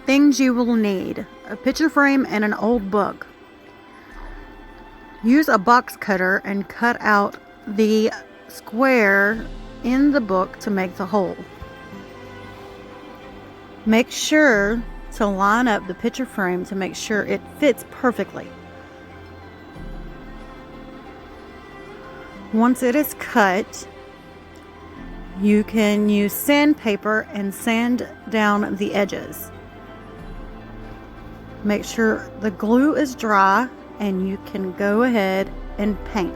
Things you will need: a picture frame and an old book. Use a box cutter and cut out the square in the book to make the hole. Make sure to line up the picture frame to make sure it fits perfectly. Once it is cut, you can use sandpaper and sand down the edges. Make sure the glue is dry and you can go ahead and paint.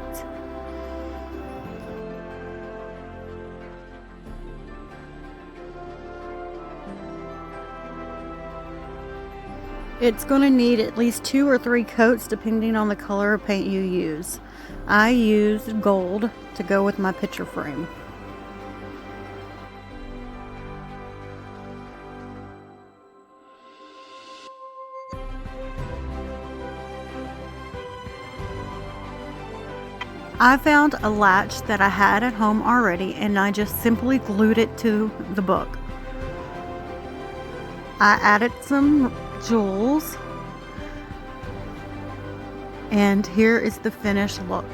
It's going to need at least 2 or 3 coats depending on the color of paint you use. I used gold to go with my picture frame. I found a latch that I had at home already and I just simply glued it to the book. I added some jewels and here is the finished look.